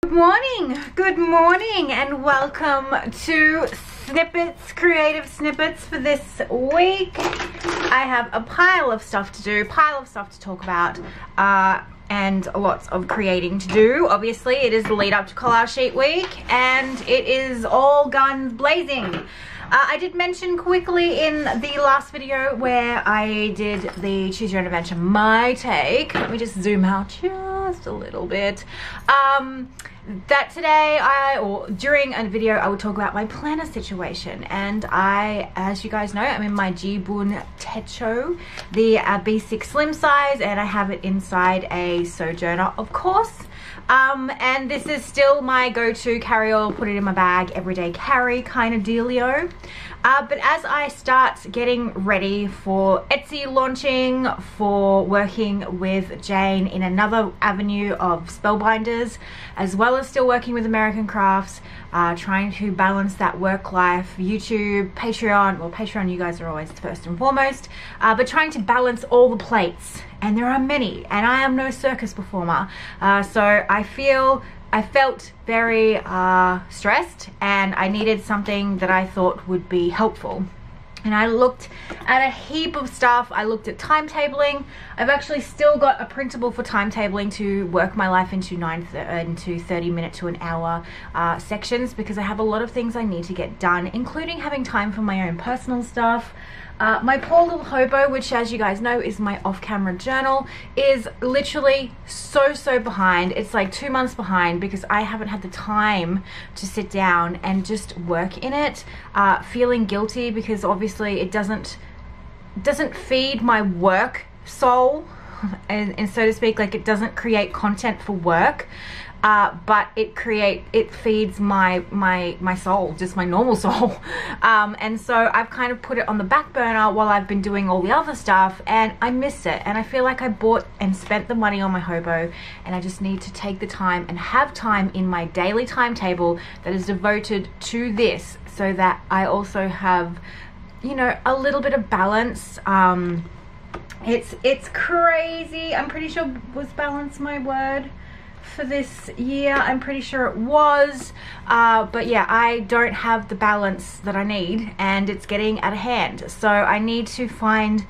Good morning, and welcome to Snippets, Creative Snippets for this week. I have a pile of stuff to do, pile of stuff to talk about, and lots of creating to do. Obviously, it is the lead up to Collage Sheet Week, and it is all guns blazing. I did mention quickly in the last video where I did the Choose Your Own Adventure My Take. Let me just zoom out just a little bit. That today or during a video I would talk about my planner situation, and as you guys know, I'm in my Jibun Techo, the B6 slim size, and I have it inside a Sojourner, of course. And this is still my go-to carry-all, put it in my bag, everyday carry kind of dealio. But as I start getting ready for Etsy launching, for working with Jane in another avenue of Spellbinders, as well as still working with American Crafts, trying to balance that work life, YouTube, Patreon. Well, Patreon, you guys are always first and foremost, but trying to balance all the plates. And there are many, and I am no circus performer. So I felt very stressed, and I needed something that I thought would be helpful. And I looked at a heap of stuff. I looked at timetabling. I've actually still got a printable for timetabling to work my life into 30-minute to an hour sections, because I have a lot of things I need to get done, including having time for my own personal stuff. My poor little hobo, which as you guys know is my off-camera journal, is literally so behind. It's like 2 months behind because I haven't had the time to sit down and just work in it. Feeling guilty because obviously it doesn't feed my work soul, and so to speak, like it doesn't create content for work. But it feeds my soul, just my normal soul. And so I've kind of put it on the back burner while I've been doing all the other stuff, and I miss it. And I feel like I bought and spent the money on my hobo, and I just need to take the time and have time in my daily timetable that is devoted to this, so that I also have, you know, a little bit of balance. It's crazy. I'm pretty sure, was balance my word for this year? I'm pretty sure it was, but yeah, I don't have the balance that I need, and it's getting out of hand. So I need to find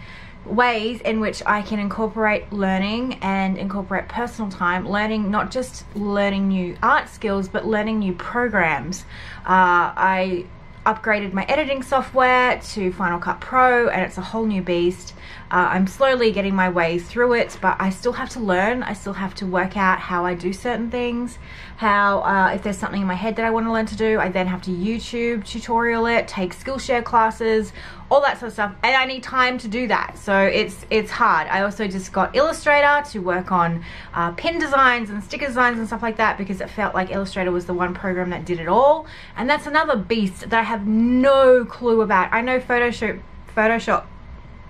ways in which I can incorporate learning and incorporate personal time, learning, not just learning new art skills, but learning new programs. I upgraded my editing software to Final Cut Pro, and it's a whole new beast. I'm slowly getting my way through it, but I still have to learn. I still have to work out how I do certain things, how if there's something in my head that I want to learn to do, I then have to YouTube tutorial it, take Skillshare classes, all that sort of stuff, and I need time to do that. So it's hard. I also just got Illustrator to work on pin designs and sticker designs and stuff like that, because it felt like Illustrator was the one program that did it all, and that's another beast that I have no clue about. I know Photoshop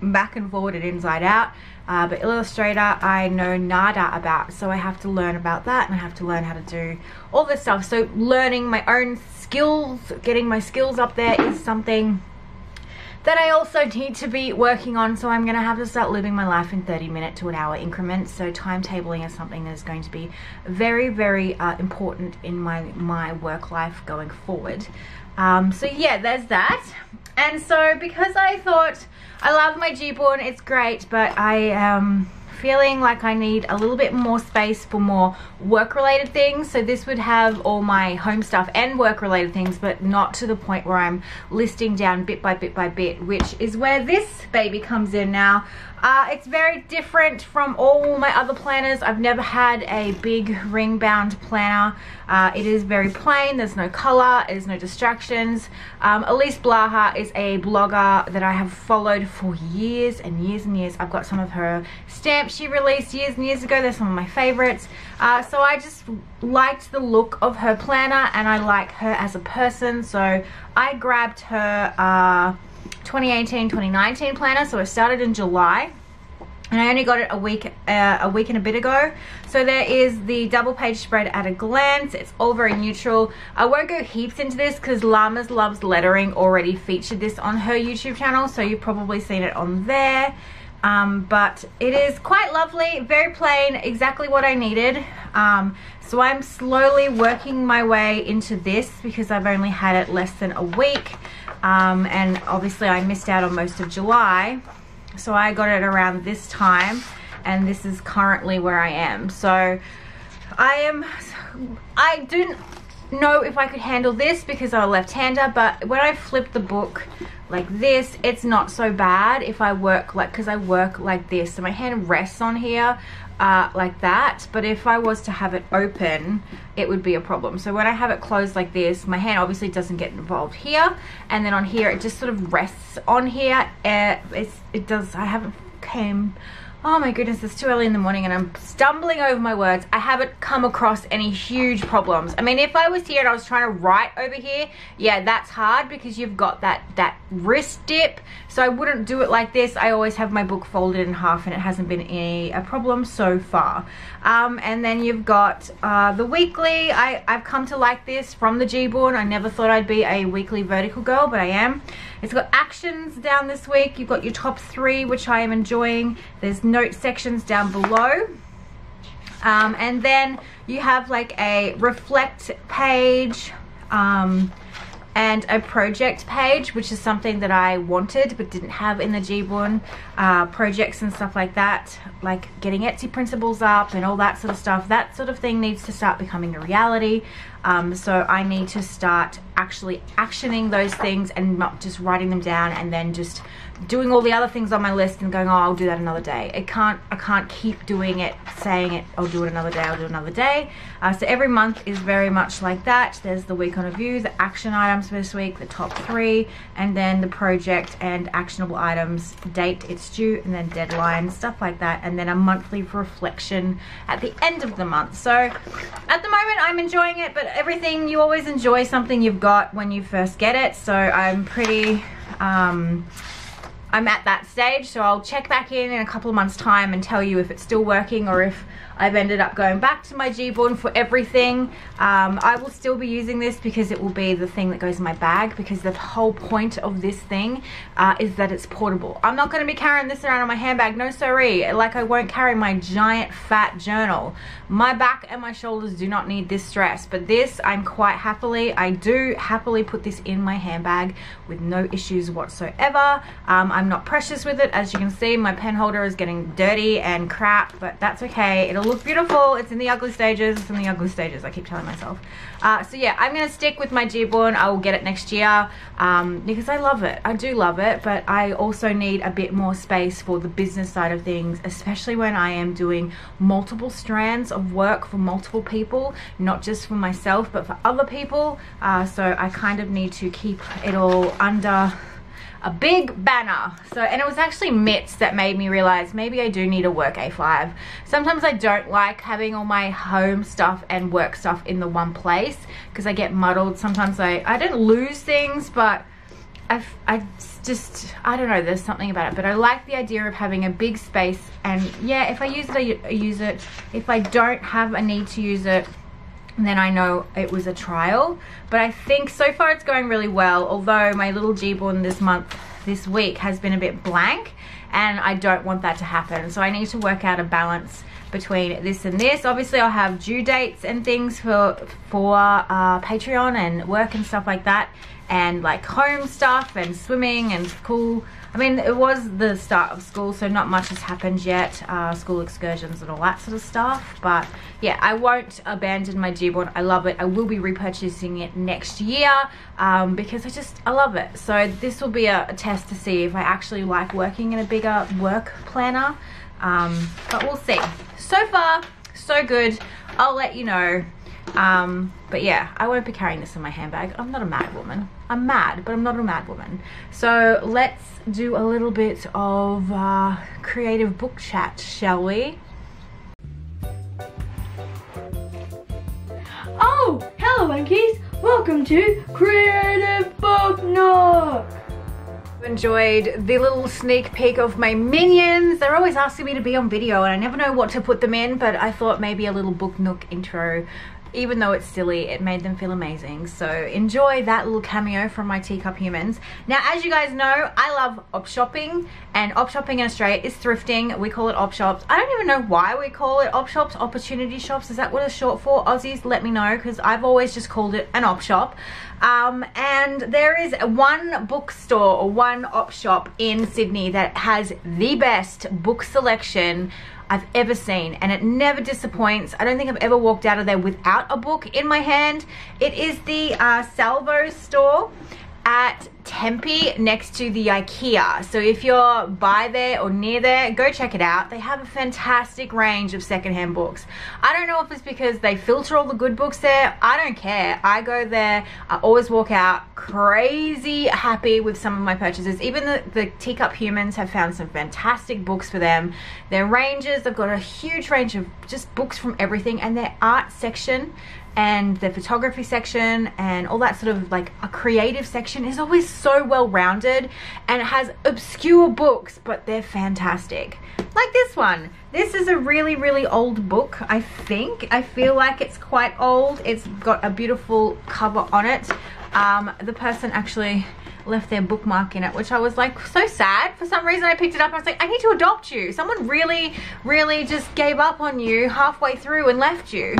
back and forward and inside out, but Illustrator I know nada about, so I have to learn about that, and I have to learn how to do all this stuff. So learning my own skills, getting my skills up there, is something that I also need to be working on. So I'm gonna have to start living my life in 30-minute to an hour increments. So timetabling is something that is going to be very important in my work life going forward. So yeah, there's that. And so because I thought, I love my Jibun, it's great, but I am feeling like I need a little bit more space for more work-related things. So this would have all my home stuff and work-related things, but not to the point where I'm listing down bit by bit, which is where this baby comes in now. It's very different from all my other planners. I've never had a big ring-bound planner. It is very plain. There's no color. There's no distractions. Elise Blaha is a blogger that I have followed for years and years and years. I've got some of her stamps she released years and years ago. They're some of my favorites. So I just liked the look of her planner, and I like her as a person. So I grabbed her 2018-2019 planner. So it started in July, and I only got it a week and a bit ago. So there is the double page spread at a glance. It's all very neutral. I won't go heaps into this because Llamas Loves Lettering already featured this on her YouTube channel, so you've probably seen it on there. but it is quite lovely, very plain, exactly what I needed. So I'm slowly working my way into this because I've only had it less than a week, and obviously I missed out on most of July, so I got it around this time, and this is currently where I am. So I didn't know if I could handle this because I'm a left-hander, but when I flip the book like this, it's not so bad if I work like, because I work like this, so my hand rests on here like that, but if I was to have it open, it would be a problem. So when I have it closed like this, my hand obviously doesn't get involved here, and then on here it just sort of rests on here. It does. I haven't came. Oh my goodness, it's too early in the morning and I'm stumbling over my words. I haven't come across any huge problems. I mean, if I was here and I was trying to write over here, yeah, that's hard because you've got that wrist dip. So I wouldn't do it like this. I always have my book folded in half and it hasn't been a problem so far. And then you've got the weekly. I've come to like this from the Gboard. I never thought I'd be a weekly vertical girl, but I am. It's got actions down this week. You've got your top 3, which I am enjoying. There's note sections down below. And then you have like a reflect page and a project page, which is something that I wanted but didn't have in the Gboard. Projects and stuff like that, like getting Etsy principles up and all that sort of stuff. That sort of thing needs to start becoming a reality. So I need to start actually actioning those things and not just writing them down and then just doing all the other things on my list and going, oh, I'll do that another day. I can't keep doing it, saying it, I'll do it another day, I'll do it another day. So every month is very much like that. There's the week on review, the action items for this week, the top 3, and then the project and actionable items, date it's due, and then deadline, stuff like that, and then a monthly reflection at the end of the month. So at the moment I'm enjoying it, but everything, you always enjoy something you've got when you first get it. So I'm pretty I'm at that stage, so I'll check back in a couple of months time and tell you if it's still working or if I've ended up going back to my Gboard for everything. I will still be using this because it will be the thing that goes in my bag, because the whole point of this thing is that it's portable. I'm not going to be carrying this around in my handbag, no siree. Like, I won't carry my giant fat journal. My back and my shoulders do not need this stress, but this I do happily put this in my handbag with no issues whatsoever. I'm not precious with it. As you can see, my pen holder is getting dirty and crap, but that's okay. It'll look beautiful. It's in the ugly stages. It's in the ugly stages, I keep telling myself. So yeah, I'm going to stick with my Gboard. I will get it next year because I love it. I do love it, but I also need a bit more space for the business side of things, especially when I am doing multiple strands of work for multiple people, not just for myself, but for other people. So I kind of need to keep it all under a big banner. So, and it was actually Mitts that made me realize maybe I do need a work A5. Sometimes I don't like having all my home stuff and work stuff in the one place because I get muddled. Sometimes I don't lose things, but I don't know, there's something about it. But I like the idea of having a big space, and yeah, if I use it, I use it. If I don't have a need to use it, then I know it was a trial. But I think so far it's going really well, although my little Gboard this week has been a bit blank, and I don't want that to happen. So I need to work out a balance between this and this. Obviously I'll have due dates and things for Patreon and work and stuff like that, and like home stuff and swimming and school. I mean, it was the start of school, so not much has happened yet, school excursions and all that sort of stuff. But yeah, I won't abandon my Gboard. I love it. I will be repurchasing it next year because I love it. So this will be a test to see if I actually like working in a bigger work planner, but we'll see. So far, so good. I'll let you know. But yeah, I won't be carrying this in my handbag. I'm not a mad woman. I'm mad, but I'm not a mad woman. So let's do a little bit of creative book chat, shall we? Oh, hello Wankies! Welcome to Creative Book Nook! Enjoyed the little sneak peek of my minions. They're always asking me to be on video and I never know what to put them in, but I thought maybe a little Book Nook intro even though it's silly, it made them feel amazing. So enjoy that little cameo from my teacup humans. Now, as you guys know, I love op shopping, and op shopping in Australia is thrifting. We call it op shops. I don't even know why we call it op shops, opportunity shops. Is that what it's short for? Aussies, let me know, because I've always just called it an op shop. And there is one bookstore or one op shop in Sydney that has the best book selection I've ever seen, and it never disappoints. I don't think I've ever walked out of there without a book in my hand. It is the Salvo store at Tempe next to the IKEA. So if you're by there or near there, go check it out. They have a fantastic range of secondhand books. I don't know if it's because they filter all the good books there. I don't care. I go there, I always walk out crazy happy with some of my purchases. Even the teacup humans have found some fantastic books for them. Their ranges, they've got a huge range of just books from everything, and their art section and the photography section and all that sort of like a creative section is always so well rounded, and it has obscure books, but they're fantastic. Like this one. This is a really old book, I think. I feel like it's quite old. It's got a beautiful cover on it. The person actually left their bookmark in it, which I was like so sad. For some reason I picked it up and I was like, I need to adopt you. Someone really just gave up on you halfway through and left you.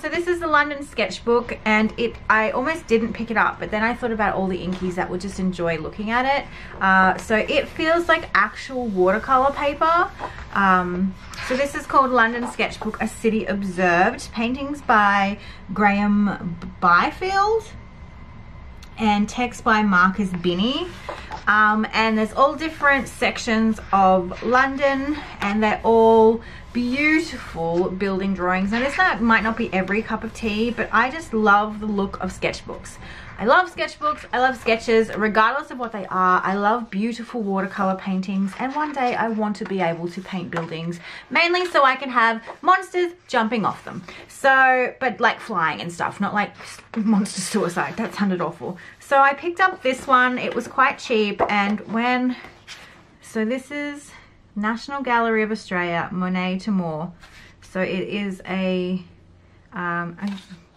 So this is the London Sketchbook, and I almost didn't pick it up, but then I thought about all the inkies that would just enjoy looking at it. So it feels like actual watercolor paper. So this is called London Sketchbook, A City Observed. Paintings by Graham Byfield and text by Marcus Binney. And there's all different sections of London, and they're all beautiful building drawings. Now this might not be every cup of tea, but I just love the look of sketchbooks. I love sketchbooks, I love sketches, regardless of what they are. I love beautiful watercolor paintings, and one day I want to be able to paint buildings, mainly so I can have monsters jumping off them. So, but like flying and stuff, not like monster suicide. That sounded awful. So I picked up this one. It was quite cheap, and so this is National Gallery of Australia, Monet to More. So it is a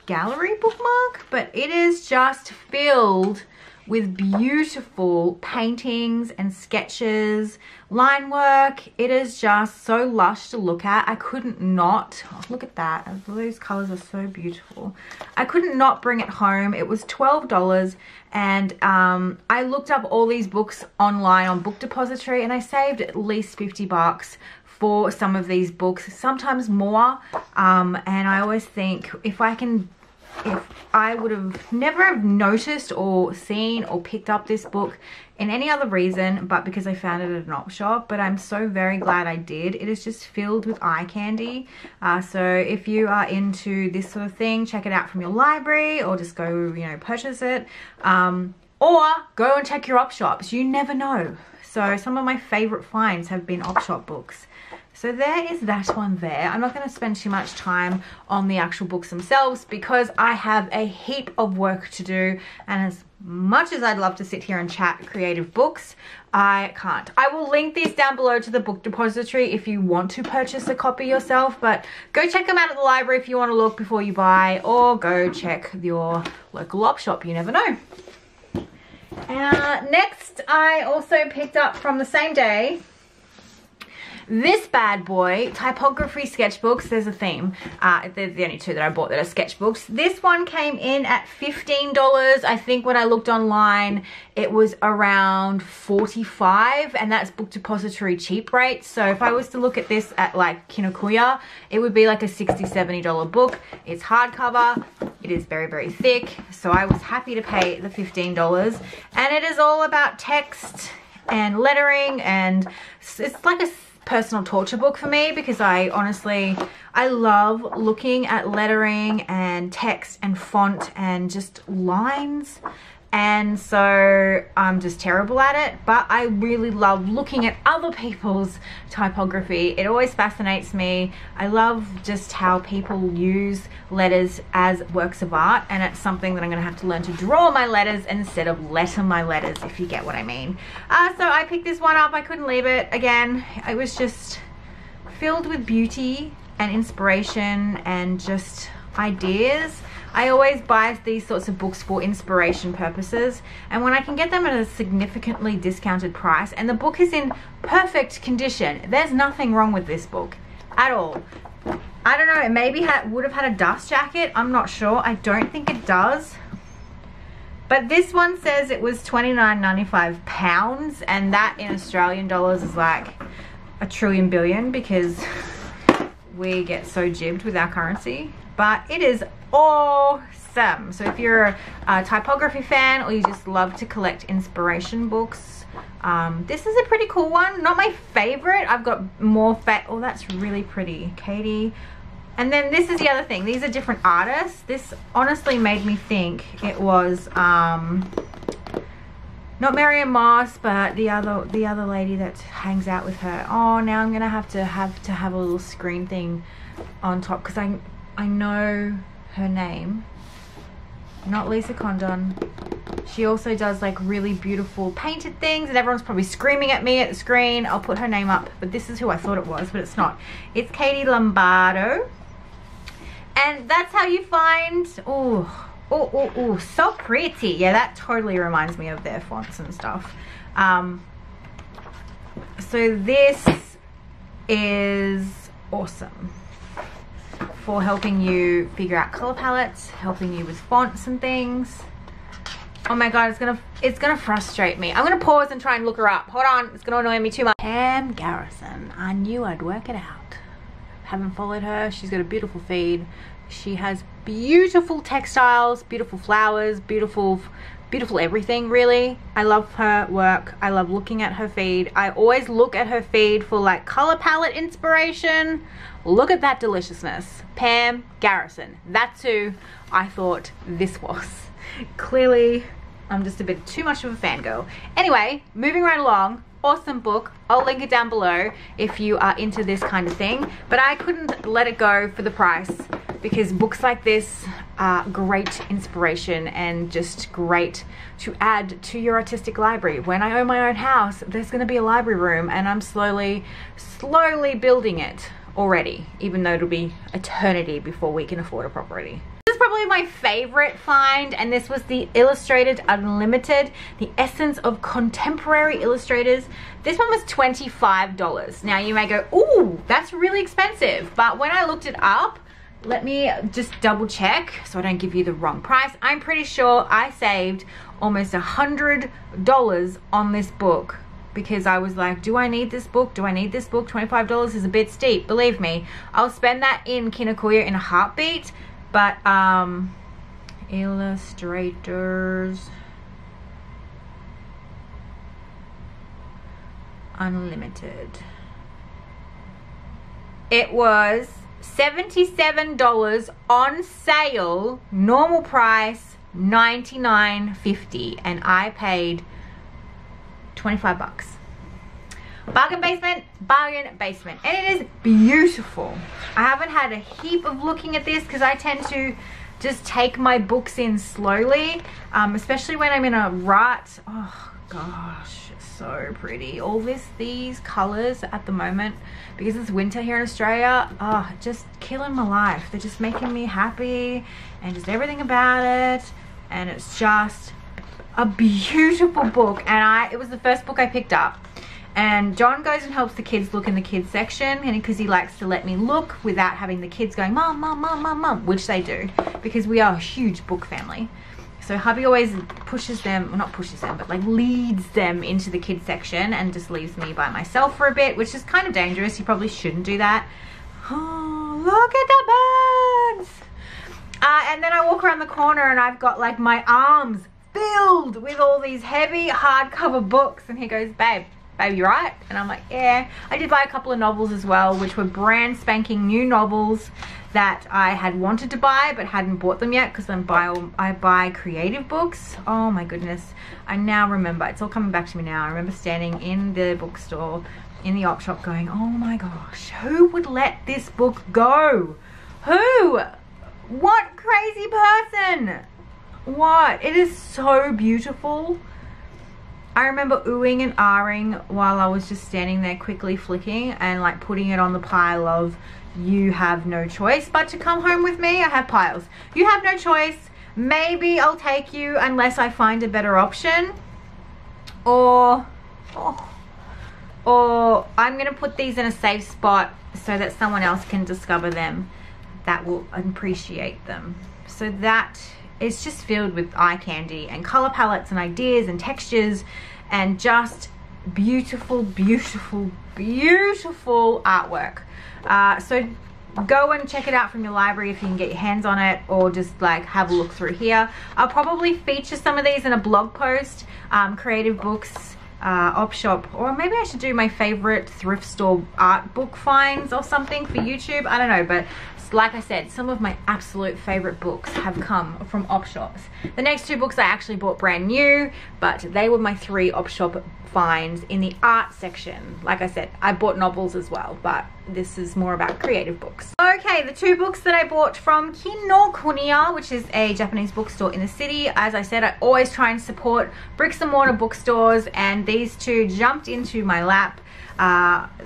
gallery bookmark, but it is just filled with beautiful paintings and sketches, line work. It is just so lush to look at. I couldn't not, look at that, those colors are so beautiful. I couldn't not bring it home. It was $12, and I looked up all these books online on Book Depository, and I saved at least 50 bucks for some of these books, sometimes more. And I always think if I would have never have noticed or seen or picked up this book in any other reason but because I found it at an op shop, but I'm so very glad I did. It is just filled with eye candy. So if you are into this sort of thing, check it out from your library, or just go, purchase it, or go and check your op shops. You never know. So some of my favorite finds have been op shop books. So there is that one there. I'm not going to spend too much time on the actual books themselves because I have a heap of work to do, and as much as I'd love to sit here and chat creative books, I can't. I will link these down below to the Book Depository if you want to purchase a copy yourself, but go check them out at the library if you want to look before you buy, or go check your local op shop. You never know. Next, I also picked up from the same day this bad boy, typography sketchbooks. There's a theme. They're the only two that I bought that are sketchbooks. This one came in at $15. I think when I looked online, it was around $45, and that's Book Depository cheap rate. So if I was to look at this at like Kinokuniya, it would be like a $60, $70 book. It's hardcover. It is very, very thick. So I was happy to pay the $15. And it is all about text and lettering, and it's like a personal torture book for me because I love looking at lettering and text and font and just lines, and so I'm just terrible at it, but I really love looking at other people's typography. It always fascinates me. I love just how people use letters as works of art, and it's something that I'm going to have to learn to draw my letters instead of letter my letters, if you get what I mean. So I picked this one up. I couldn't leave it. Again, it was just filled with beauty and inspiration and just ideas. I always buy these sorts of books for inspiration purposes, and when I can get them at a significantly discounted price and the book is in perfect condition, there's nothing wrong with this book at all. I don't know, it maybe would have had a dust jacket, I'm not sure. I don't think it does. But this one says it was £29.95, and that in Australian dollars is like a trillion billion, because we get so jibbed with our currency. But it is awesome. So if you're a typography fan or you just love to collect inspiration books, this is a pretty cool one. Not my favorite. I've got more oh, that's really pretty, Katie. And then this is the other thing, these are different artists. This honestly made me think it was not Marianne Moss, but the other lady that hangs out with her. Oh, now I'm gonna have to have a little screen thing on top, because I know her name. Not Lisa Condon. She also does like really beautiful painted things, and everyone's probably screaming at me at the screen. I'll put her name up, but this is who I thought it was, but it's not. It's Katie Lombardo. And that's how you find, oh, so pretty. Yeah, that totally reminds me of their fonts and stuff. So this is awesome for helping you figure out color palettes, helping you with fonts and things. Oh my god, it's gonna frustrate me. I'm gonna pause and try and look her up. Hold on, it's gonna annoy me too much. Pam Garrison. I knew I'd work it out. Haven't followed her. She's got a beautiful feed. She has beautiful textiles, beautiful flowers, beautiful everything, really. I love her work. I love looking at her feed. I always look at her feed for like color palette inspiration. Look at that deliciousness. Pam Garrison. That's who I thought this was. Clearly, I'm just a bit too much of a fangirl. Anyway, moving right along. Awesome book. I'll link it down below if you are into this kind of thing, but I couldn't let it go for the price, because books like this are great inspiration and just great to add to your artistic library. When I own my own house, there's going to be a library room, and I'm slowly building it already, even though it'll be eternity before we can afford a property. Probably my favorite find, and this was the Illustrated Unlimited, the essence of contemporary illustrators. This one was $25. Now you may go, ooh, that's really expensive, but when I looked it up, let me just double check so I don't give you the wrong price. I'm pretty sure I saved almost $100 on this book, because I was like, do I need this book? Do I need this book? $25 is a bit steep. Believe me, I'll spend that in Kinakuya in a heartbeat. But Illustrators Unlimited, it was $77 on sale, normal price $99.50, and I paid 25 bucks. Bargain basement, and it is beautiful. I haven't had a heap of looking at this because I tend to just take my books in slowly, especially when I'm in a rut. Oh gosh, so pretty. All these colors at the moment, because it's winter here in Australia, oh, just killing my life. They're just making me happy, and just everything about it, and it's just a beautiful book. And it was the first book I picked up. And John goes and helps the kids look in the kids section, and because he likes to let me look without having the kids going, mom, mom, mom, mom, mom, which they do, because we are a huge book family. So hubby always pushes them, well, not pushes them, but like leads them into the kids section and just leaves me by myself for a bit, which is kind of dangerous. You probably shouldn't do that. Oh, look at the birds. And then I walk around the corner and I've got like my arms filled with all these heavy hardcover books, and he goes, babe, you right? And I'm like, yeah. I did buy a couple of novels as well, which were brand spanking new novels that I had wanted to buy but hadn't bought them yet, because I buy creative books. Oh my goodness, I now remember, it's all coming back to me now. I remember standing in the bookstore in the op shop going, oh my gosh, who would let this book go? Who? What crazy person? What? It is so beautiful. I remember oohing and ahhing while I was just standing there quickly flicking and like putting it on the pile of you have no choice but to come home with me. I have piles. You have no choice. Maybe I'll take you unless I find a better option. Or I'm going to put these in a safe spot so that someone else can discover them that will appreciate them. So that is just filled with eye candy and color palettes and ideas and textures and just beautiful, beautiful, beautiful artwork. So go and check it out from your library if you can get your hands on it, or just like have a look through here. I'll probably feature some of these in a blog post, Creative Books op shop, or maybe I should do my favorite thrift store art book finds or something for YouTube. I don't know, but like I said, some of my absolute favorite books have come from op shops. The next two books I actually bought brand new, but they were my 3 op shop finds in the art section. Like I said, I bought novels as well, but this is more about creative books. Okay, the 2 books that I bought from Kinokuniya, which is a Japanese bookstore in the city. As I said, I always try and support bricks and mortar bookstores, and these 2 jumped into my lap.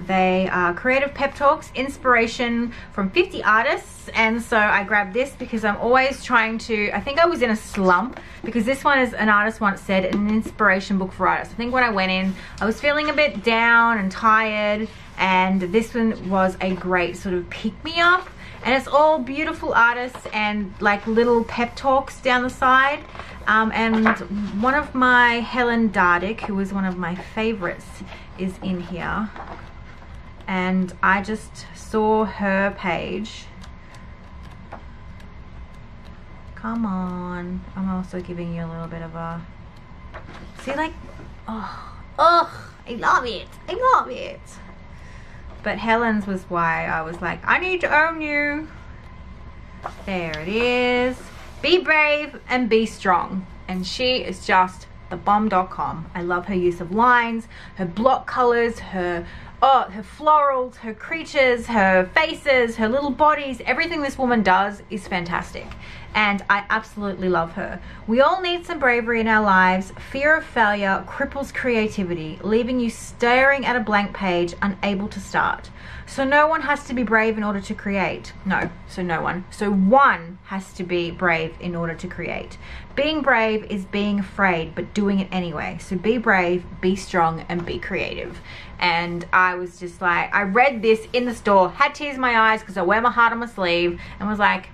They are creative pep talks, inspiration from 50 artists, and so I grabbed this because I'm always trying to, I think I was in a slump because this one, is an artist once said, an inspiration book for artists. I think when I went in, I was feeling a bit down and tired, and this one was a great sort of pick-me-up, and it's all beautiful artists and like little pep talks down the side. And one of my, Helen Dardick, who was one of my favorites, is in here, and I just saw her page. Come on, I'm also giving you a little bit of a, see, like, oh, I love it, I love it. But Helen's was why I was like, I need to own you. There it is. Be brave and be strong. And she is just the bomb.com. I love her use of lines, her block colors, her florals, her creatures, her faces, her little bodies. Everything this woman does is fantastic, and I absolutely love her. We all need some bravery in our lives. Fear of failure cripples creativity, leaving you staring at a blank page, unable to start. So no one has to be brave in order to create. No, so no one. So one has to be brave in order to create. Being brave is being afraid, but doing it anyway. So be brave, be strong, and be creative. And I was just like, I read this in the store, had tears in my eyes because I wear my heart on my sleeve, and was like,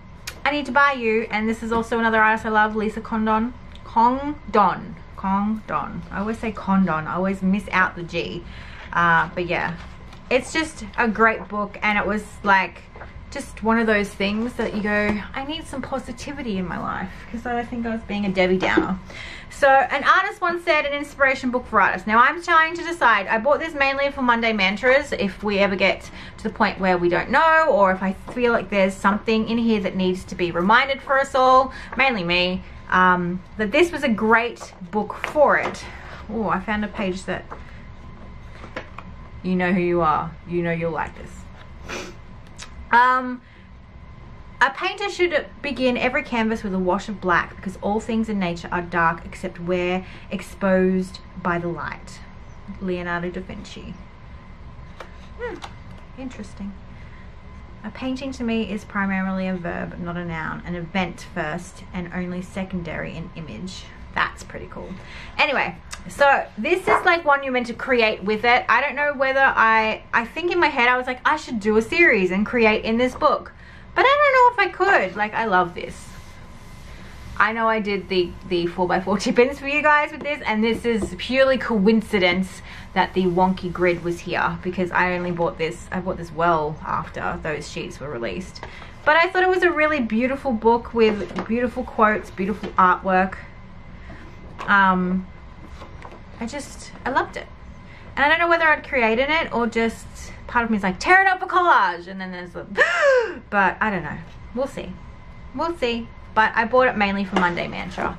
I need to buy you. And this is also another artist I love, Lisa Condon. Kongdon. I always say Condon. I always miss out the G. But yeah, it's just a great book, and it was like just one of those things that you go, I need some positivity in my life, because I think I was being a Debbie Downer. So an artist once said, an inspiration book for artists. Now I'm trying to decide. I bought this mainly for Monday mantras, if we ever get to the point where we don't know, or if I feel like there's something in here that needs to be reminded for us all, mainly me, that this was a great book for it. Oh, I found a page that, you know who you are, you know you'll like this. A painter should begin every canvas with a wash of black, because all things in nature are dark except where exposed by the light. Leonardo da Vinci. Interesting. A painting to me is primarily a verb, not a noun, an event first and only secondary in image. That's pretty cool. Anyway, so this is like one you're meant to create with it. I don't know whether I think in my head I was like, I should do a series and create in this book, but I don't know if I could. Like, I love this. I know I did the 4x4 tip-ins for you guys with this, and this is purely coincidence that the wonky grid was here, because I only bought this, I bought this well after those sheets were released. But I thought it was a really beautiful book with beautiful quotes, beautiful artwork. I loved it. And I don't know whether I'd create in it, or just part of me is like, tear it up for collage, and then there's the but I don't know, we'll see, but I bought it mainly for Monday Mantra,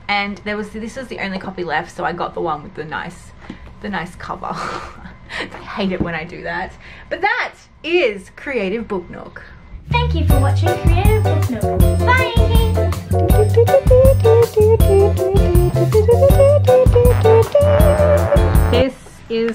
and this was the only copy left, so I got the one with the nice cover. I hate it when I do that, but that is Creative Book Nook. Thank you for watching Creative Book Nook. Bye!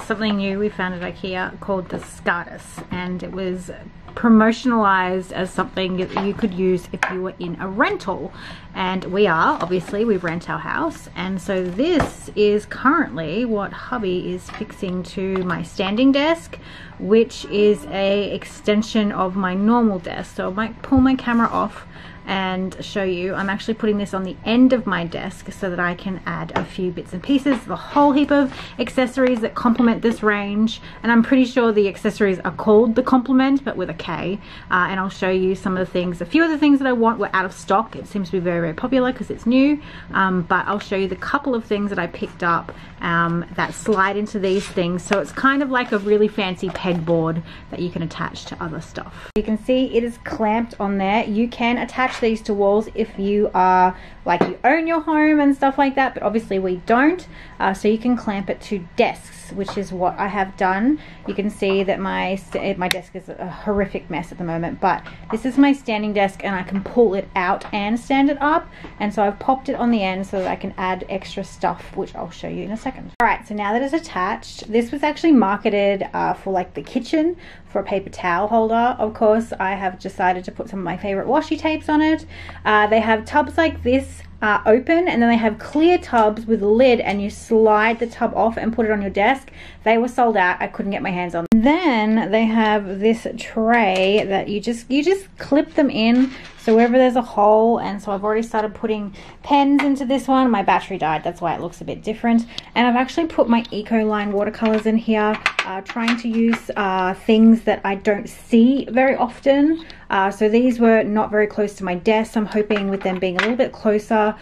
something new we found at IKEA called the SCARDUS, and it was promotionalized as something that you could use if you were in a rental, and we rent our house, and so this is currently what hubby is fixing to my standing desk, which is a extension of my normal desk. So I might pull my camera off and show you. I'm actually putting this on the end of my desk so that I can add a few bits and pieces, the whole heap of accessories that complement this range, and I'm pretty sure the accessories are called the Complement, but with a K, and I'll show you some of the things. A few of the things that I want were out of stock. It seems to be very, very popular because it's new, but I'll show you the couple of things that I picked up that slide into these things. So it's kind of like a really fancy pegboard that you can attach to other stuff. You can see it is clamped on there. You can attach these to walls if you are like you own your home and stuff like that, but obviously we don't, so you can clamp it to desks, which is what I have done. You can see that my desk is a horrific mess at the moment, but this is my standing desk and I can pull it out and stand it up, and so I've popped it on the end so that I can add extra stuff, which I'll show you in a second. Alright, so now that it's attached, this was actually marketed for like the kitchen, for a paper towel holder. Of course, I have decided to put some of my favorite washi tapes on it. They have tubs like this open, and then they have clear tubs with a lid, and you slide the tub off and put it on your desk. They were sold out. I couldn't get my hands on them. Then they have this tray that you just clip them in, so wherever there's a hole, and so I've already started putting pens into this one. My battery died, that's why it looks a bit different, and I've actually put my Ecoline watercolors in here, trying to use things that I don't see very often. So these were not very close to my desk. I'm hoping with them being a little bit closer,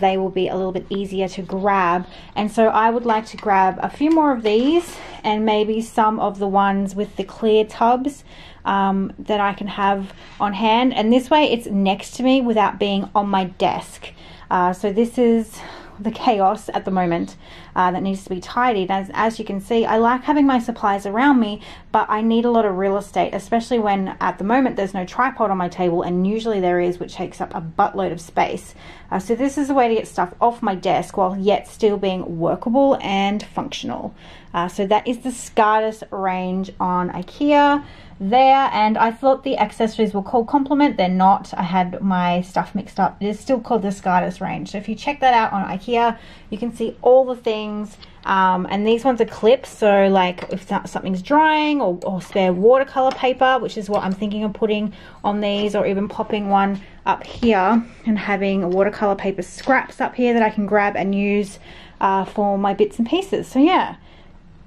they will be a little bit easier to grab, and so I would like to grab a few more of these and maybe some of the ones with the clear tubs that I can have on hand, and this way it's next to me without being on my desk. So this is the chaos at the moment that needs to be tidied. As you can see, I like having my supplies around me, but I need a lot of real estate, especially when at the moment there's no tripod on my table, and usually there is, which takes up a buttload of space. So this is a way to get stuff off my desk while yet still being workable and functional. So that is the SCARDUS range on IKEA there, and I thought the accessories were called Complement. They're not. I had my stuff mixed up. It is still called the SCARDUS range. So if you check that out on IKEA, you can see all the things, and these ones are clips, so like if something's drying, or spare watercolor paper, which is what I'm thinking of putting on these, or even popping one up here and having a watercolor paper scraps up here that I can grab and use for my bits and pieces. So yeah,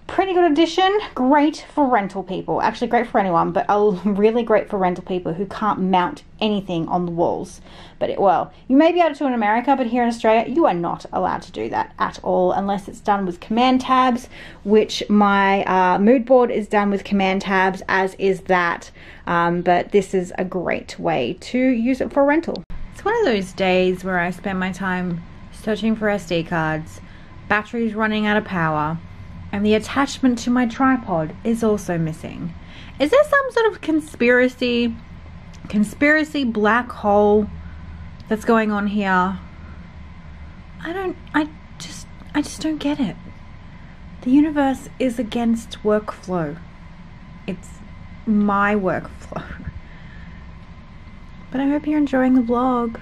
pretty good addition. Great for rental people. Actually great for anyone, but really great for rental people who can't mount anything on the walls. But well, you may be able to in America, but here in Australia you are not allowed to do that at all unless it's done with command tabs, which my mood board is done with command tabs, as is that, but this is a great way to use it for rental. It's one of those days where I spend my time searching for SD cards, batteries running out of power, and the attachment to my tripod is also missing. Is there some sort of conspiracy black hole that's going on here? I just don't get it. The universe is against workflow. It's my workflow. But I hope you're enjoying the vlog.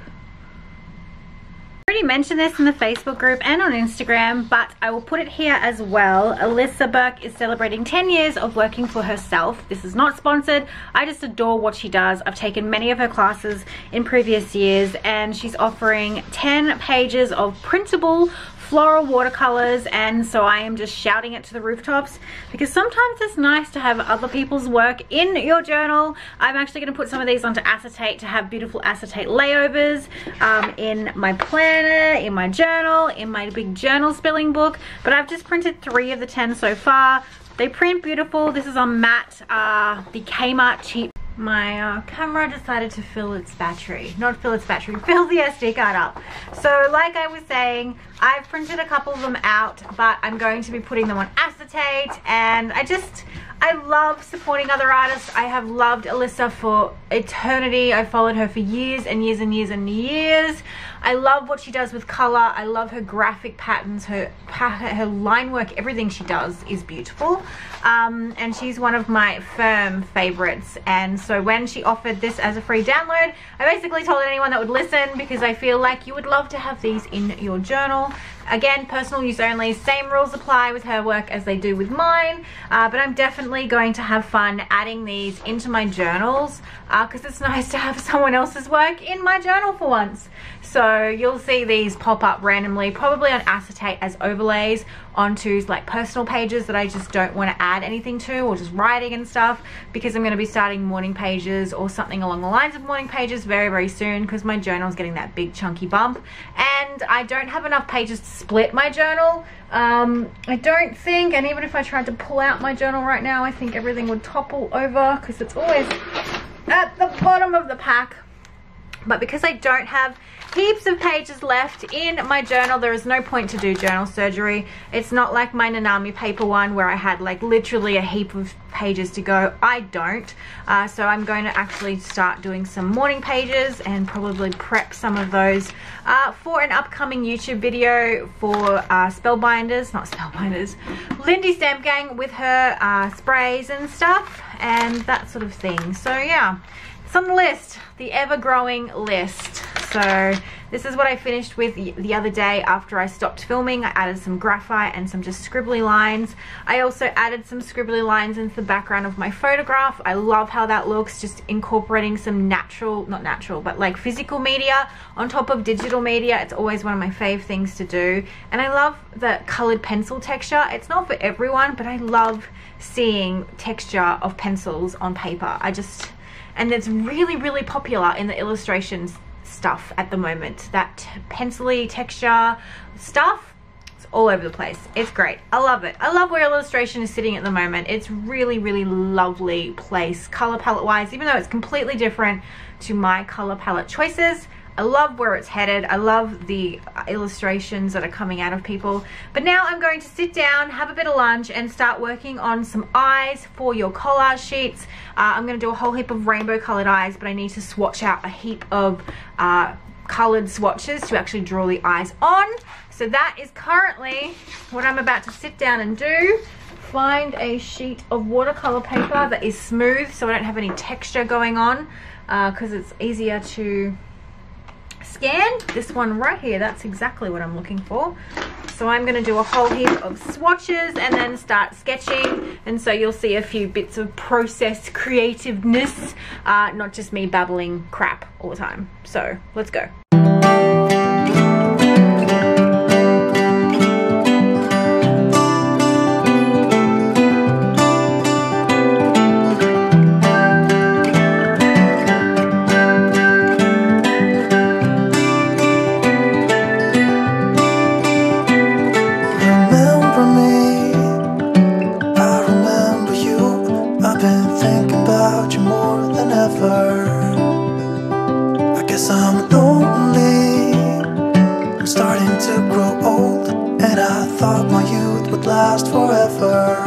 I already mentioned this in the Facebook group and on Instagram, but I will put it here as well. Alyssa Burke is celebrating 10 years of working for herself. This is not sponsored. I just adore what she does. I've taken many of her classes in previous years, and she's offering 10 pages of printable floral watercolors, and so I am just shouting it to the rooftops, because sometimes it's nice to have other people's work in your journal. I'm actually going to put some of these onto acetate to have beautiful acetate layovers in my planner, in my journal, in my big journal spelling book, but I've just printed 3 of the 10 so far. They print beautiful. This is on matte, the Kmart cheap. My camera decided to fill its battery. Not fill its battery, fill the SD card up. So like I was saying, I've printed a couple of them out, but I'm going to be putting them on acetate, and I love supporting other artists. I have loved Alyssa for eternity. I've followed her for years and years and years and years. I love what she does with color. I love her graphic patterns, her line work, everything she does is beautiful. And she's one of my firm favorites. And so when she offered this as a free download, I basically told anyone that would listen, because I feel like you would love to have these in your journal. Again, personal use only, same rules apply with her work as they do with mine, but I'm definitely going to have fun adding these into my journals, because it's nice to have someone else's work in my journal for once. So you'll see these pop up randomly, probably on acetate as overlays onto like personal pages that I just don't want to add anything to, or just writing and stuff, because I'm going to be starting morning pages or something along the lines of morning pages very, very soon, because my journal is getting that big chunky bump and I don't have enough pages to split my journal. I don't think, and even if I tried to pull out my journal right now, I think everything would topple over because it's always at the bottom of the pack. But because I don't have heaps of pages left in my journal, there is no point to do journal surgery. It's not like my Nanami paper one where I had like literally a heap of pages to go. I don't. So I'm going to actually start doing some morning pages and probably prep some of those for an upcoming YouTube video for Lindy Stamp Gang with her sprays and stuff and that sort of thing. So yeah, it's on the list, the ever-growing list. So this is what I finished with the other day after I stopped filming. I added some graphite and some just scribbly lines. I also added some scribbly lines into the background of my photograph. I love how that looks, just incorporating some natural, not natural, but like physical media on top of digital media. It's always one of my fave things to do. And I love the colored pencil texture. It's not for everyone, but I love seeing texture of pencils on paper. And it's really, really popular in the illustrations stuff at the moment. That pencil-y texture stuff, it's all over the place. It's great. I love it. I love where illustration is sitting at the moment. It's really, really lovely place color palette wise, even though it's completely different to my color palette choices. I love where it's headed. I love the illustrations that are coming out of people. But now I'm going to sit down, have a bit of lunch, and start working on some eyes for your collage sheets. I'm going to do a whole heap of rainbow colored eyes, but I need to swatch out a heap of colored swatches to actually draw the eyes on. So that is currently what I'm about to sit down and do. Find a sheet of watercolor paper that is smooth so I don't have any texture going on, because it's easier to scan. This one right here, that's exactly what I'm looking for. So I'm going to do a whole heap of swatches and then start sketching, and so you'll see a few bits of process creativeness, not just me babbling crap all the time. So let's go. Last forever.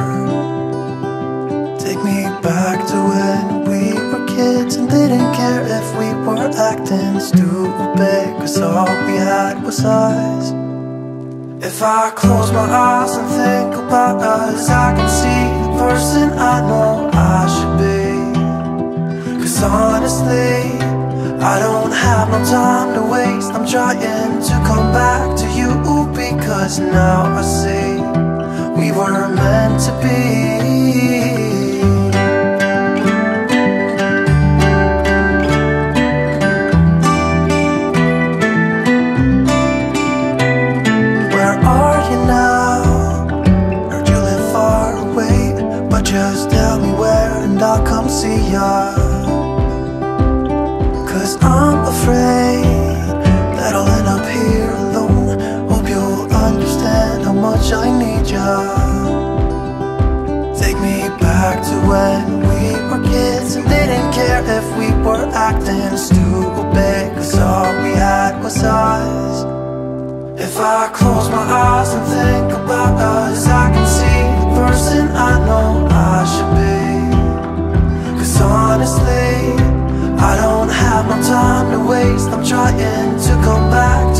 Take me back to when we were kids and didn't care if we were acting stupid, cause all we had was us. If I close my eyes and think about us, I can see the person I know I should be. Cause honestly, I don't have no time to waste. I'm trying to come back to you, because now I see we were meant to be. Where are you now? Heard you live far away, but just tell me where and I'll come see ya. Cause I'm afraid that I'll end up here alone. Hope you'll understand how much I need ya. Take me back to when we were kids and didn't care if we were acting stupid, cause all we had was us. If I close my eyes and think about us, I can see the person I know I should be. Cause honestly, I don't have no time to waste. I'm trying to come back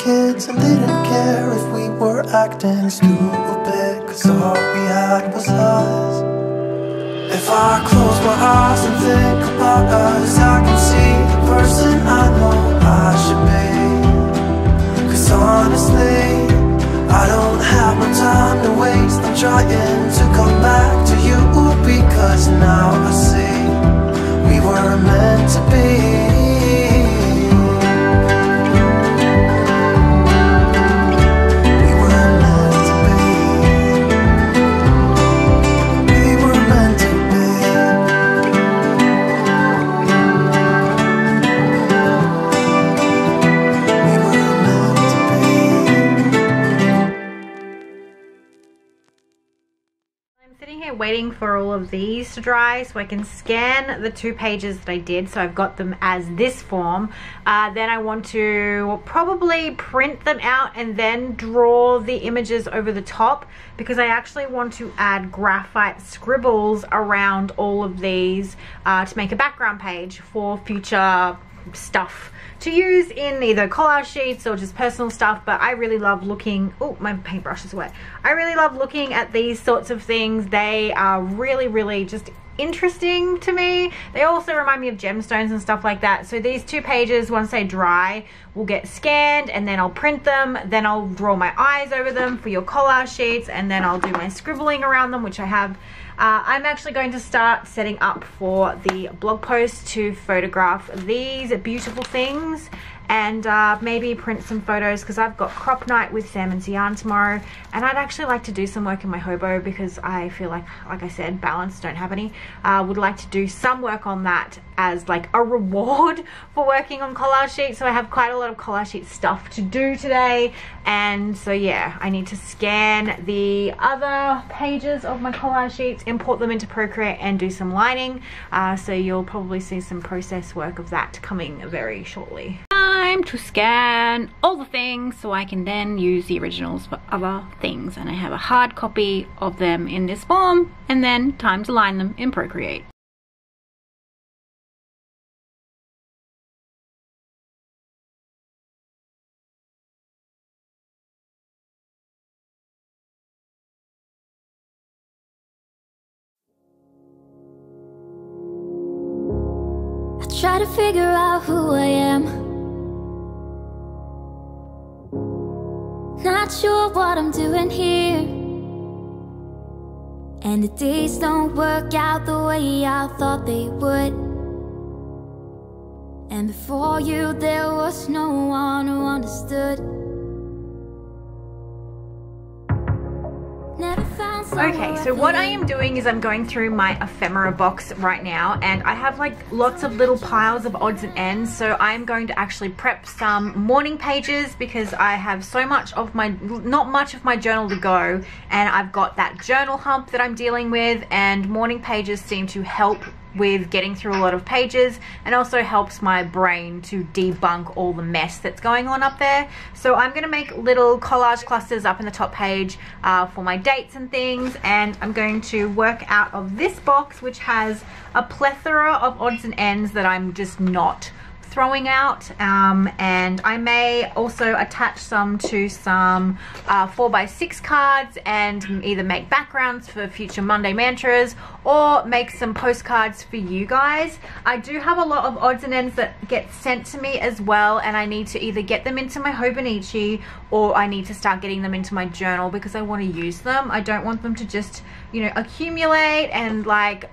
kids and didn't care if we were acting stupid, 'cause all we had was us. If I close my eyes and think about us, I can see the person I know I should be. 'Cause honestly, I don't have no time to waste. I'm trying to come back to you, because now I see we were meant to be. Waiting for all of these to dry so I can scan the 2 pages that I did, so I've got them as this form. Then I want to probably print them out and then draw the images over the top, because I actually want to add graphite scribbles around all of these to make a background page for future stuff to use in either collage sheets or just personal stuff. But I really love looking, oh, my paintbrush is wet. I really love looking at these sorts of things. They are really just interesting to me. They also remind me of gemstones and stuff like that. So these 2 pages, once they dry, will get scanned, and then I'll print them, then I'll draw my eyes over them for your collage sheets, and then I'll do my scribbling around them, which I have. I'm actually going to start setting up for the blog post to photograph these beautiful things, and maybe print some photos, because I've got crop night with Sam and Sian tomorrow, and I'd actually like to do some work in my hobo, because I feel like I said, balance, don't have any. Would like to do some work on that as like a reward for working on collage sheets. So I have quite a lot of collage sheet stuff to do today, and so yeah, I need to scan the other pages of my collage sheets, import them into Procreate, and do some lining. So you'll probably see some process work of that coming very shortly. Time to scan all the things so I can then use the originals for other things, and I have a hard copy of them in this form, and then time to line them in Procreate. I try to figure out who I am. Not sure what I'm doing here, and the days don't work out the way I thought they would. And before you there was no one who understood. Never found someone. Okay, so what I am doing is I'm going through my ephemera box right now, and I have like lots of little piles of odds and ends. So I'm going to actually prep some morning pages, because I have so much of my, not much of my journal to go, and I've got that journal hump that I'm dealing with, and morning pages seem to help with getting through a lot of pages, and also helps my brain to debunk all the mess that's going on up there. So I'm going to make little collage clusters up in the top page for my dates and things, and I'm going to work out of this box, which has a plethora of odds and ends that I'm just not throwing out, and I may also attach some to some 4x6 cards, and either make backgrounds for future Monday mantras, or make some postcards for you guys. I do have a lot of odds and ends that get sent to me as well, and I need to either get them into my Hobonichi, or I need to start getting them into my journal, because I want to use them. I don't want them to just, you know, accumulate and like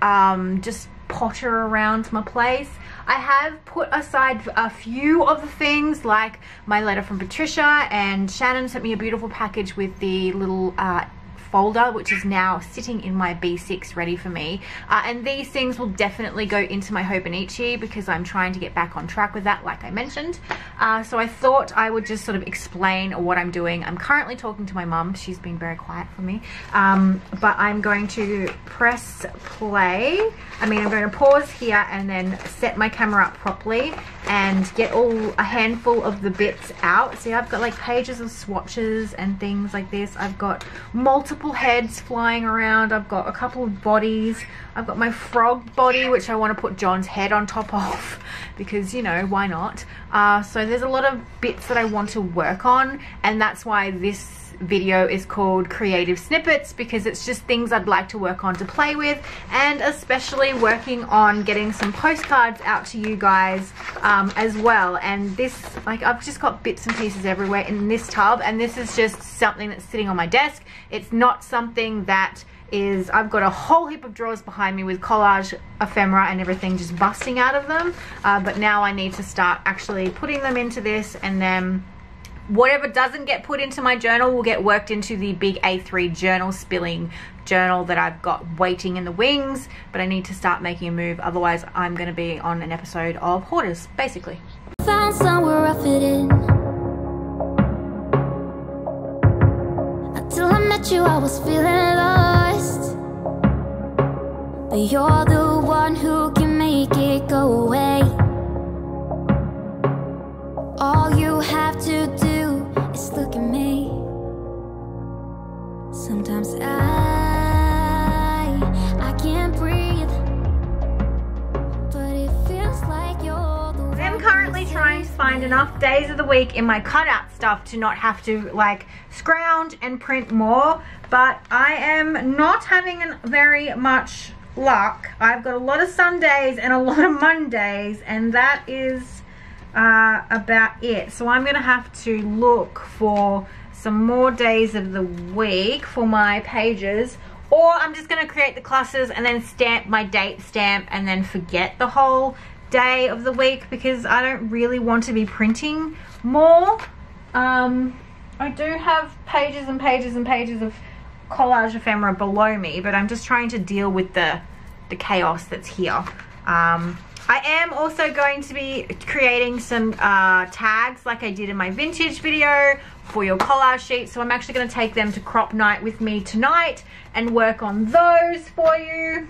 just potter around my place. I have put aside a few of the things, like my letter from Patricia, and Shannon sent me a beautiful package with the little folder, which is now sitting in my B6 ready for me, and these things will definitely go into my Hobonichi, because I'm trying to get back on track with that, like I mentioned. So I thought I would just sort of explain what I'm doing. I'm currently talking to my mum. She's been very quiet for me, but I'm going to press play. I'm going to pause here and then set my camera up properly, and get a handful of the bits out. See, I've got like pages of swatches and things like this. I've got multiple heads flying around. I've got a couple of bodies. I've got my frog body, which I want to put John's head on top of because, you know, why not? So there's a lot of bits that I want to work on, and that's why this video is called Creative Snippets, because it's just things I'd like to work on to play with, and especially working on getting some postcards out to you guys as well. And this, like, I've just got bits and pieces everywhere in this tub, and this is just something that's sitting on my desk. It's not something that is, I've got a whole heap of drawers behind me with collage ephemera and everything just busting out of them, but now I need to start actually putting them into this, and then whatever doesn't get put into my journal will get worked into the big A3 journal spilling journal that I've got waiting in the wings. But I need to start making a move, otherwise I'm going to be on an episode of Hoarders, basically. Found somewhere I fit in. Until I met you, I was feeling lost, but you're the one who can make it go away. All you have to do is look at me. Sometimes I can't breathe, but it feels like you're the one. I'm currently trying to find enough days of the week in my cutout stuff to not have to like scrounge and print more, but I am not having very much luck. I've got a lot of Sundays and a lot of Mondays, and that is about it. So I'm gonna have to look for some more days of the week for my pages, or I'm just gonna create the clusters and then stamp my date stamp and then forget the whole day of the week, because I don't really want to be printing more. I do have pages and pages and pages of collage ephemera below me, but I'm just trying to deal with the chaos that's here. I am also going to be creating some tags like I did in my vintage video for your collage sheets. So I'm actually going to take them to crop night with me tonight and work on those for you.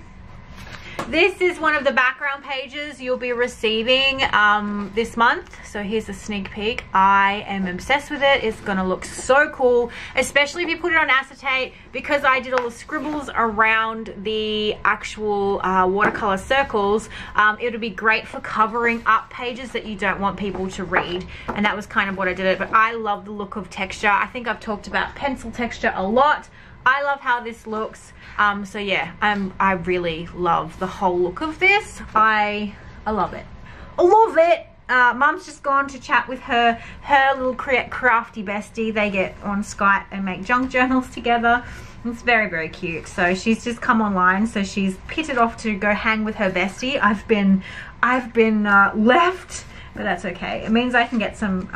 This is one of the background pages you'll be receiving this month. So here's a sneak peek. I am obsessed with it. It's gonna look so cool, especially if you put it on acetate, because I did all the scribbles around the actual watercolor circles. It'll be great for covering up pages that you don't want people to read, and that was kind of what I did it. But I love the look of texture. I think I've talked about pencil texture a lot. I love how this looks. So yeah, I really love the whole look of this. I love it. I love it. Mum's just gone to chat with her little crafty bestie. They get on Skype and make junk journals together. It's very, very cute. So she's just come online. So she's pitted off to go hang with her bestie. I've been left, but that's okay. It means I can get some,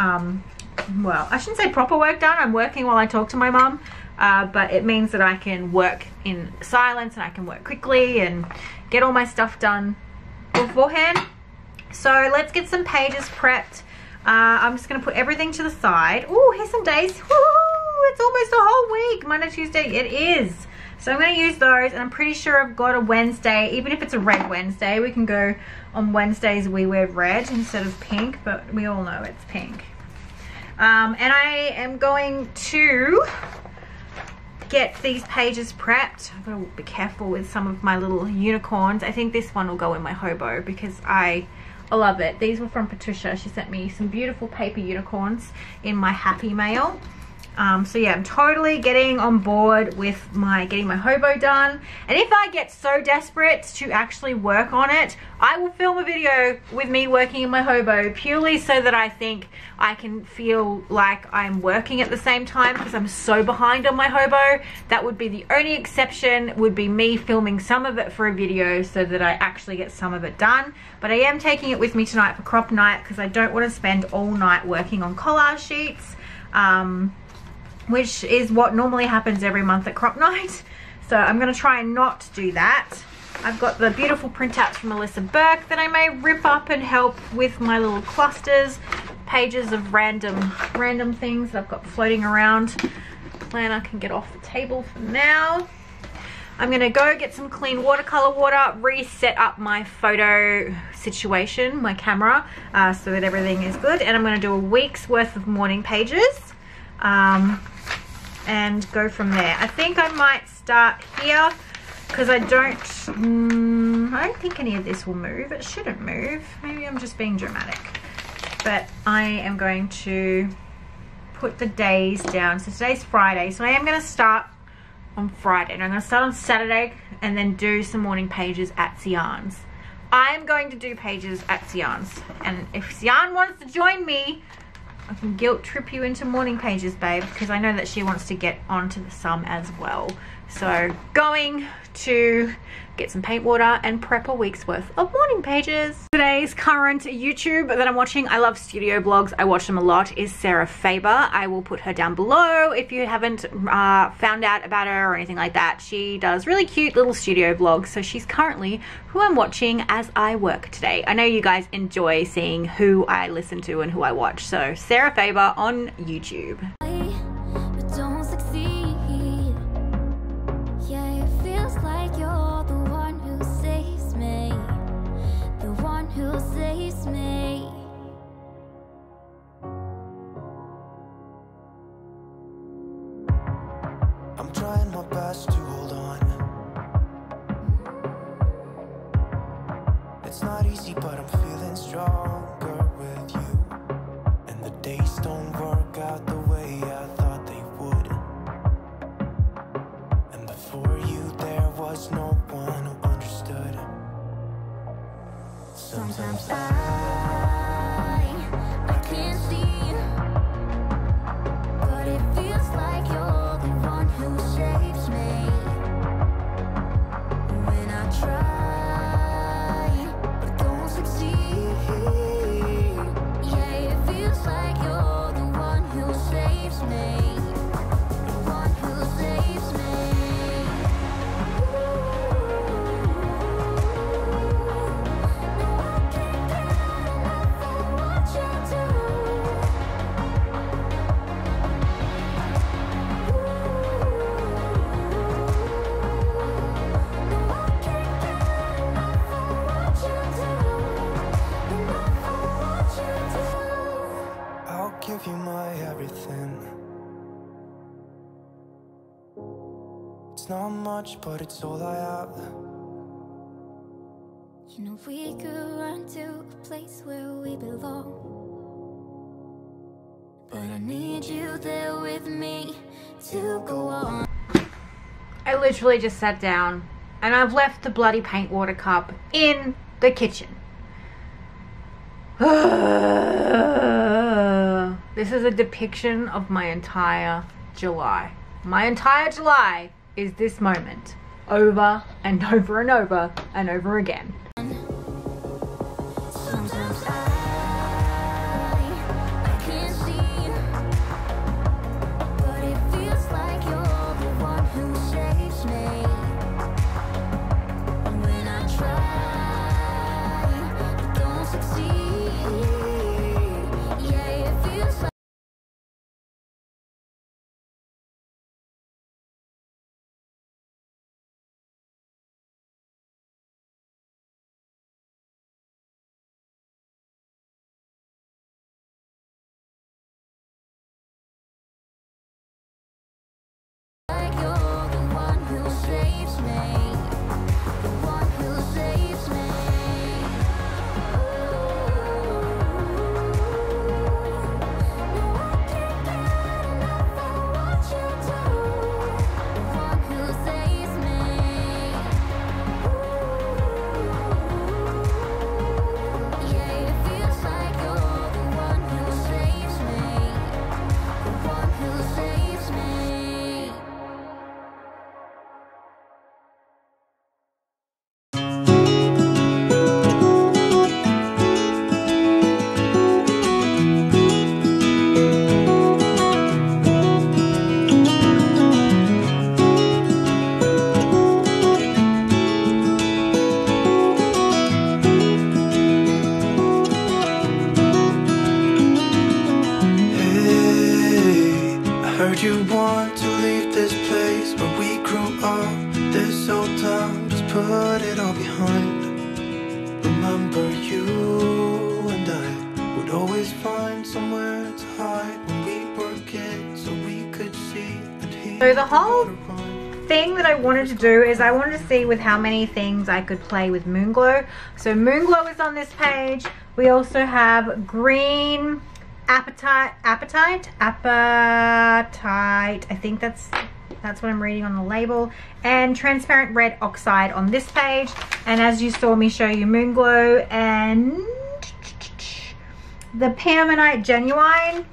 well, I shouldn't say proper work done. I'm working while I talk to my mum. But it means that I can work in silence and I can work quickly and get all my stuff done beforehand. So let's get some pages prepped. I'm just going to put everything to the side. Oh, here's some days. Woo, it's almost a whole week. Monday, Tuesday, it is. So I'm going to use those, and I'm pretty sure I've got a Wednesday. Even if it's a red Wednesday, we can go on Wednesdays we wear red instead of pink, but we all know it's pink. And I am going to get these pages prepped. I've got to be careful with some of my little unicorns. I think this one will go in my hobo because I love it. These were from Patricia. She sent me some beautiful paper unicorns in my happy mail. So yeah, I'm totally getting on board with getting my hobo done. And if I get so desperate to actually work on it, I will film a video with me working in my hobo, purely so that I think I can feel like I'm working at the same time, because I'm so behind on my hobo. That would be the only exception, would be me filming some of it for a video so that I actually get some of it done. But I am taking it with me tonight for crop night, because I don't want to spend all night working on collage sheets. Which is what normally happens every month at crop night. So I'm going to try and not do that. I've got the beautiful printouts from Melissa Burke that I may rip up and help with my little clusters. Pages of random things that I've got floating around. Planner can get off the table for now. I'm gonna go get some clean watercolor water, reset up my photo situation, my camera, so that everything is good. And I'm gonna do a week's worth of morning pages and go from there. I think I might start here because I don't think any of this will move. It shouldn't move. Maybe I'm just being dramatic. But I am going to put the days down. So today's Friday, so I am going to start on Friday, and I'm going to start on Saturday and then do some morning pages at Sian's. I'm going to do pages at Sian's, and if Sian wants to join me, I can guilt trip you into morning pages, babe, because I know that she wants to get onto some as well. So going to get some paint water and prep a week's worth of morning pages. Today's current YouTube that I'm watching, I love studio blogs, I watch them a lot, is Sarah Faber. I will put her down below if you haven't found out about her or anything like that. She does really cute little studio vlogs, so she's currently who I'm watching as I work today. I know you guys enjoy seeing who I listen to and who I watch, so Sarah Faber on YouTube. But don't succeed. Yeah, it feels like you're the one who saves me, the one who saves me. I'm trying my best to hold on. It's not easy, but I'm feeling stronger with you. And the days don't work out the way I thought they would. And before you there was no one who understood. Sometimes I can't see, but it feels like you're the one who saves me. When I try, but don't succeed. Yeah, it feels like you're the one who saves me, the one who saves me. I'll give you my everything. It's not much, but it's all I have. You know we could run to a place where we belong, but I need you there with me to go on. I literally just sat down and I've left the bloody paint water cup in the kitchen. This is a depiction of my entire July. My entire July is this moment over and over and over and over again. Sometimes I can't see, but it feels like you're the one who saves me. When I try, but don't succeed. Yeah, it feels like you're the one who saves me, the one who saves me. No, I can't get enough of what you do, the one who saves me. Yeah, it feels like you're the one who saves me, the one who saves me. Hey, I heard you want to leave this place where we grew up. This So the whole thing that I wanted to do is I wanted to see with how many things I could play with Moonglow. So Moonglow is on this page. We also have green apatite. I think that's what I'm reading on the label, and transparent red oxide on this page. And as you saw me show you Moonglow and the Permanite Genuine,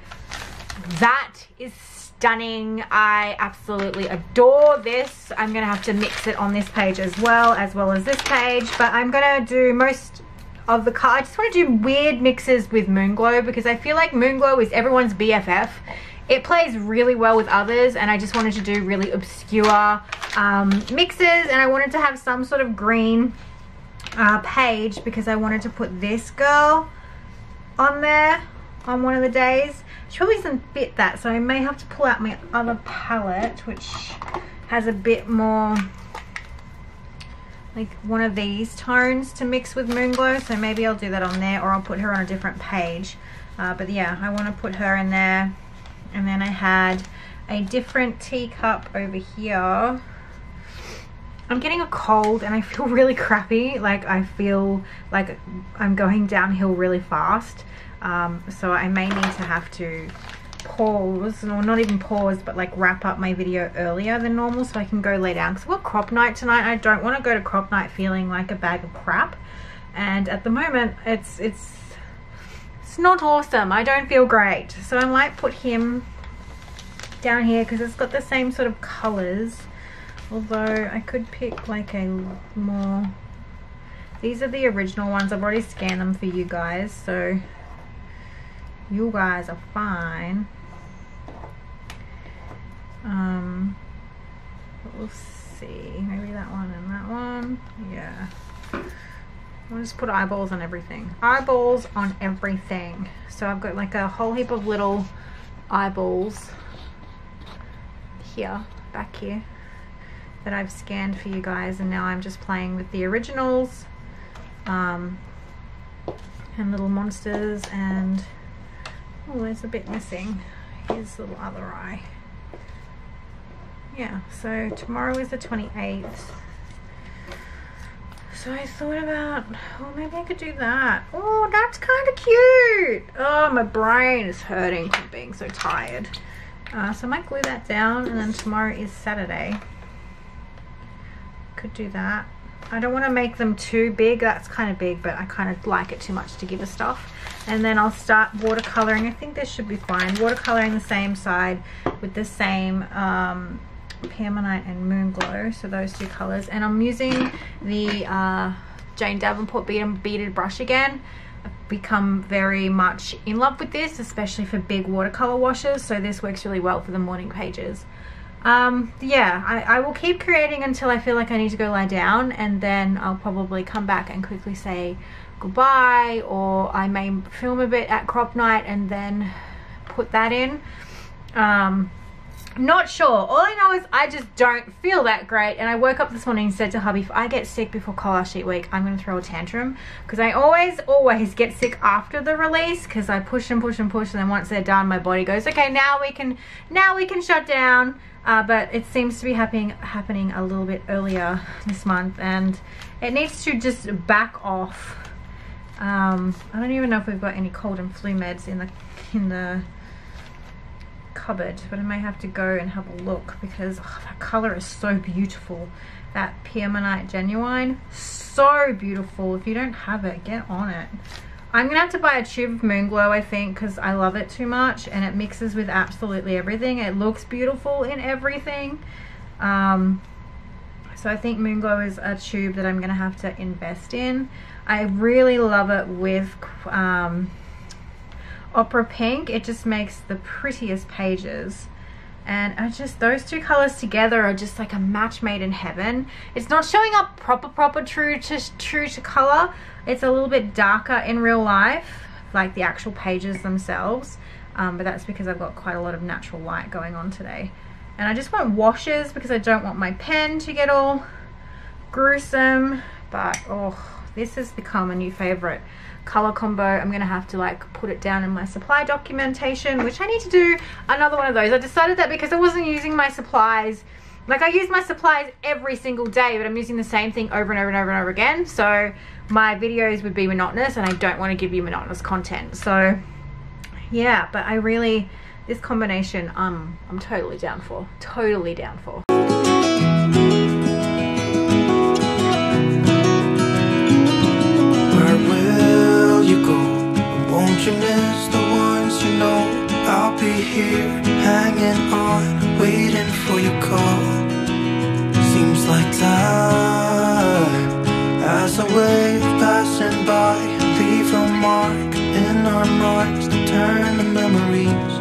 that is stunning. I absolutely adore this. I'm gonna have to mix it on this page as well as this page, but I'm gonna do most of the I just want to do weird mixes with Moonglow because I feel like Moonglow is everyone's BFF. It plays really well with others, and I just wanted to do really obscure mixes, and I wanted to have some sort of green page because I wanted to put this girl on there on one of the days. She probably doesn't fit that, so I may have to pull out my other palette, which has a bit more like one of these tones to mix with Moonglow, so maybe I'll do that on there, or I'll put her on a different page. But yeah, I want to put her in there. And then I had a different teacup over here. I'm getting a cold and I feel really crappy. Like I feel like I'm going downhill really fast. So I may need to have to pause, or not even pause, but like wrap up my video earlier than normal so I can go lay down. Because we've got crop night tonight. I don't want to go to crop night feeling like a bag of crap. And at the moment it's not awesome. I don't feel great, so I might put him down here because it's got the same sort of colors, although I could pick like a more, these are the original ones. I've already scanned them for you guys, so you guys are fine. We'll see, maybe that one and that one. Yeah, I'll just put eyeballs on everything. Eyeballs on everything. So I've got like a whole heap of little eyeballs here, back here, that I've scanned for you guys, and now I'm just playing with the originals and little monsters. And oh, there's a bit missing. Here's the little other eye. Yeah, so tomorrow is the 28th. So I thought about, oh, maybe I could do that. Oh, that's kind of cute. Oh, my brain is hurting from being so tired. So I might glue that down, and then tomorrow is Saturday. Could do that. I don't want to make them too big. That's kind of big, but I kind of like it too much to give a stuff. And then I'll start watercoloring. I think this should be fine. Watercoloring the same side with the same Permanite and Moonglow, so those two colors. And I'm using the Jane Davenport beaded brush again. I've become very much in love with this, especially for big watercolor washes, so this works really well for the morning pages. Yeah, I will keep creating until I feel like I need to go lie down, and then I'll probably come back and quickly say goodbye, or I may film a bit at crop night and then put that in. Not sure. All I know is I just don't feel that great, and I woke up this morning and said to hubby, if I get sick before Color Sheet Week, I'm going to throw a tantrum, because I always get sick after the release, because I push and push and push, and then once they're done, my body goes, okay, now we can shut down. But it seems to be happening a little bit earlier this month, and it needs to just back off. I don't even know if we've got any cold and flu meds in the cupboard, but I may have to go and have a look, because that color is so beautiful. That Permanite Genuine, so beautiful. If you don't have it, get on it. I'm gonna have to buy a tube of Moonglow, I think, because I love it too much, and it mixes with absolutely everything. It looks beautiful in everything. So I think Moonglow is a tube that I'm gonna have to invest in. I really love it with Opera Pink. It just makes the prettiest pages, and those two colors together are just like a match made in heaven. It's not showing up proper true to color. It's a little bit darker in real life, like the actual pages themselves, but that's because I've got quite a lot of natural light going on today. And I just want washes because I don't want my pen to get all gruesome. But oh, This has become a new favorite color combo. I'm gonna have to like put it down in my supply documentation, which I need to do another one of those. I decided that because I wasn't using my supplies, like I use my supplies every single day, but I'm using the same thing over and over and over and over again. So my videos would be monotonous, and I don't want to give you monotonous content. So yeah, but I really, this combination, I'm totally down for. Totally down for. Where will you go? Won't you miss the ones you know? I'll be here, hanging on, waiting for your call. Seems like time as a wave passing by, leave a mark in our marks to turn to memories.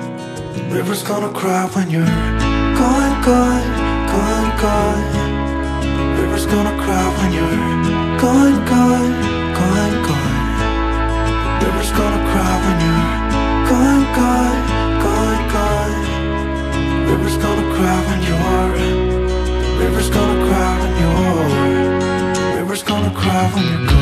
The river's gonna cry when you're gone, gone, gone, gone. The river's gonna cry when you're gone, gone, gone, gone. The river's gonna cry when you're gone, gone, gone, gone. The river's gonna cry when you're. The river's gonna cry when you're. The river's gonna cry when you're gone.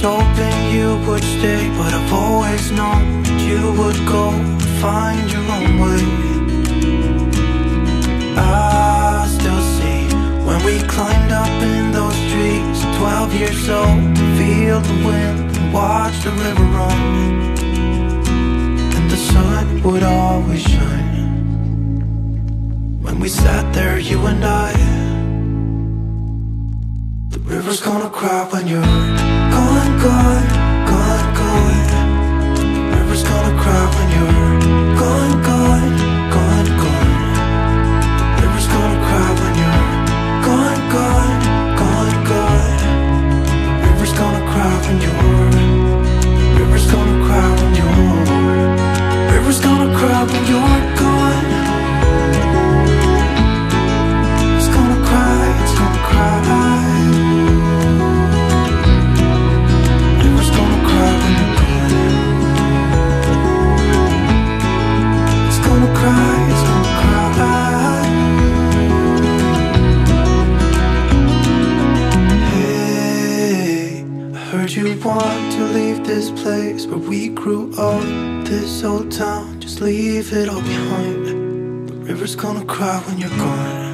Hoping you would stay, but I've always known that you would go and find your own way. I still see when we climbed up in those trees, 12 years old, feel the wind and watch the river run, and the sun would always shine when we sat there, you and I. The river's gonna cry when you're gone, gone, gone, gone. The river's gonna cry when you're gone, gone, gone, gone. The river's gonna cry when you're gone, gone, gone, gone. The river's gonna cry when you're. The river's gonna cry when you're. The river's gonna cry when you're gone. It's gonna cry, it's gonna cry. You want to leave this place where we grew up, this old town, just leave it all behind. The river's gonna cry when you're gone.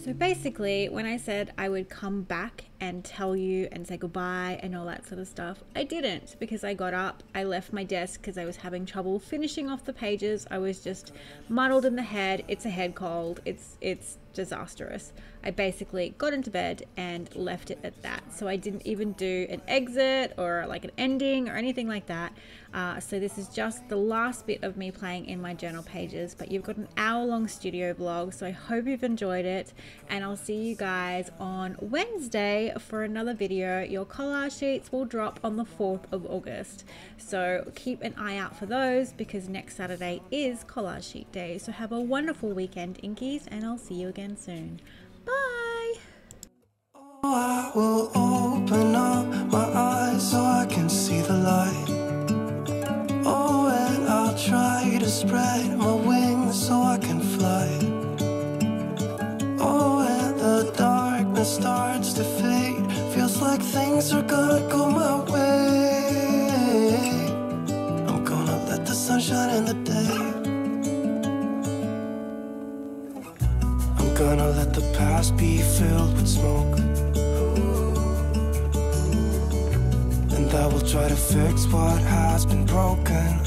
So basically, when I said I would come back and tell you and say goodbye and all that sort of stuff, I didn't, because I got up, I left my desk because I was having trouble finishing off the pages. I was just muddled in the head. It's a head cold. It's disastrous. I basically got into bed and left it at that. So I didn't even do an exit or like an ending or anything like that. So this is just the last bit of me playing in my journal pages, but you've got an hour-long studio vlog, so I hope you've enjoyed it, and I'll see you guys on Wednesday for another video. Your collage sheets will drop on the 4th of August, so keep an eye out for those, because next Saturday is collage sheet day. So have a wonderful weekend, Inkies, and I'll see you again soon. Bye! I will open up my eyes so I can see the light. Oh, and I'll try to spread my wings so I can fly. Oh, and the darkness starts to fade. Feels like things are gonna go my way. I'm gonna let the sun shine in the day. I'm gonna let the past be filled with smoke, and I will try to fix what has been broken,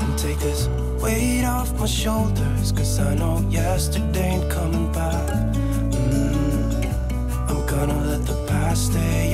and take this weight off my shoulders, cause I know yesterday ain't coming back. I'm gonna let the past stay